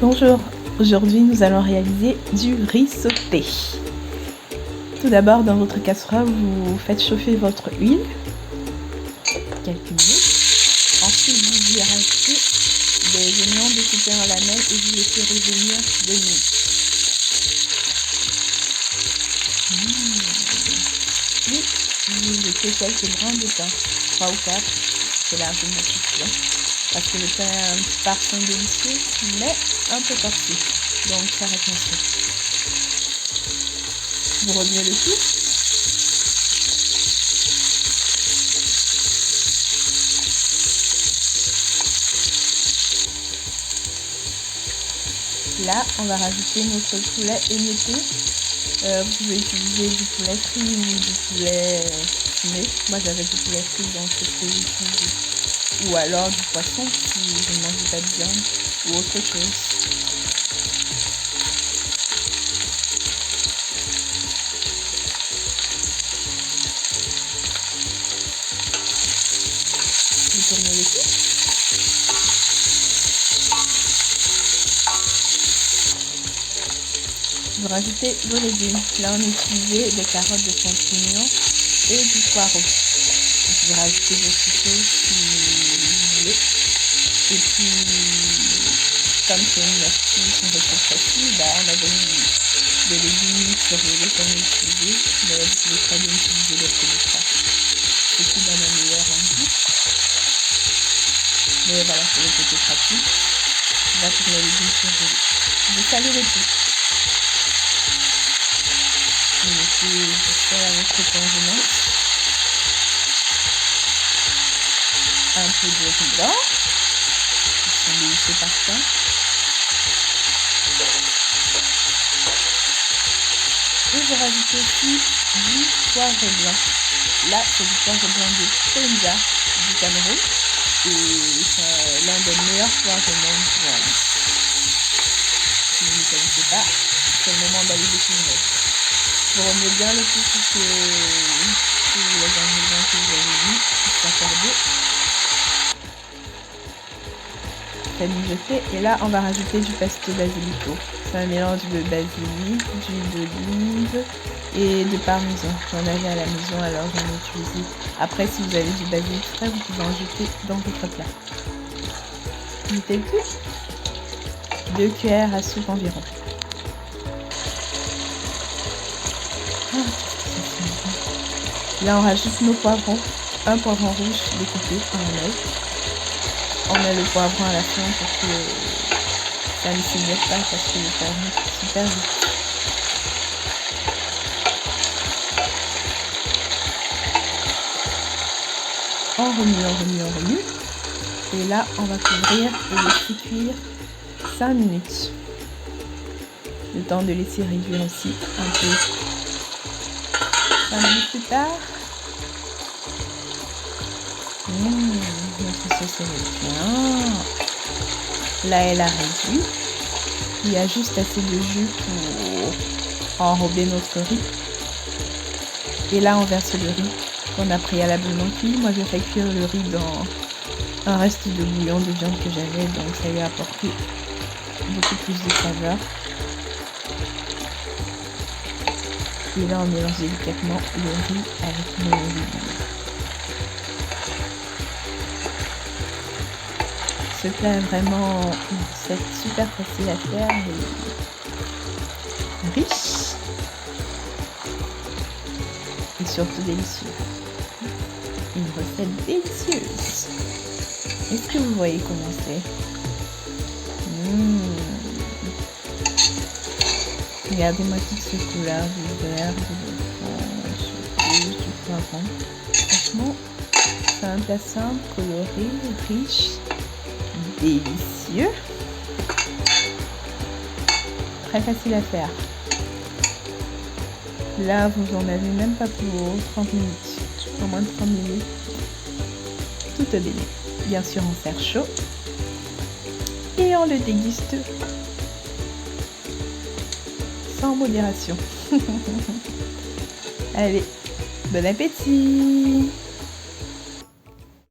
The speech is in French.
Bonjour, aujourd'hui nous allons réaliser du riz sauté. Tout d'abord, dans votre casserole, vous faites chauffer votre huile quelques minutes. Ensuite, vous y rajoutez des oignons découpés en lamelles et vous laissez revenir 2 minutes. Puis, vous mettez quelques brins de pain, 3 ou 4, c'est largement suffisant. Parce que le pain a un petit parfum délicieux, mais un peu corsé. Donc, faites attention. Vous remuez le tout. Là, on va rajouter notre poulet émietté. Vous pouvez utiliser du poulet frit ou du poulet fumé. Moi, j'avais du poulet frit, donc c'est utile. Ou alors du poisson si vous ne mangez pas de viande ou autre chose. Vous tournez le tout. Vous rajoutez vos légumes. Là, on utilisait des carottes, des champignons et du poireau. Vous rajoutez vos sauces si vous voulez. Et puis, comme c'est une recette facile, on avait mis des légumes sur le lait qu'on a utilisé, mais vous pouvez très bien utiliser les produits frais. Ce qui donne un meilleur rendu. Mais voilà, c'est le côté pratique. On va tourner les légumes sur le lait. Vous salez le tout. Vous mettez jusqu'à votre convenance. Un peu de riz blanc. Ils sont délicieux par ça. Et vous rajoutez aussi du poivre blanc. Là, c'est du poivre blanc de Tonga du Cameroun. Et c'est l'un des meilleurs poivres au monde. Voilà. Si vous ne connaissez pas, c'est le moment d'aller découvrir. Vous remuez bien le tout pour que tous les ingrédients que vous avez mis soient accordés. Faites mijoter et là on va rajouter du pesto basilico. C'est un mélange de basilic, d'huile d'olive et de parmesan. J'en avais à la maison alors j'en ai utilisé. Après si vous avez du basilic frais vous pouvez en jeter dans votre plat. Mettez le tout. 2 cuillères à soupe environ. Là on rajoute nos poivrons. Un poivron rouge découpé en lamelles. On met le poivron à la fin pour que ça ne s'émire pas parce que le poivron est super vite. On remue. Et là, on va couvrir et laisser cuire 5 minutes. Le temps de laisser réduire aussi un peu. 5 minutes plus tard. Notre sauce est bien. Là, elle a réduit. Il y a juste assez de jus pour enrober notre riz. Et là, on verse le riz qu'on a préalablement cuit. Moi, j'ai fait cuire le riz dans un reste de bouillon de viande que j'avais. Donc, ça lui a apporté beaucoup plus de saveur. Et là, on mélange délicatement le riz avec nos légumes. Ce plat est vraiment super facile à faire et riche et surtout délicieux. Une recette délicieuse. Est-ce que vous voyez comment c'est? Regardez-moi toutes ces couleurs, du vert, du orange, du rouge, du poivron. Franchement, c'est un plat simple, coloré, riche, délicieux, très facile à faire. Là, vous en avez même pas pour 30 minutes, pour moins de 30 minutes. Tout est bien sûr, on sert chaud et on le déguste sans modération. Allez, bon appétit!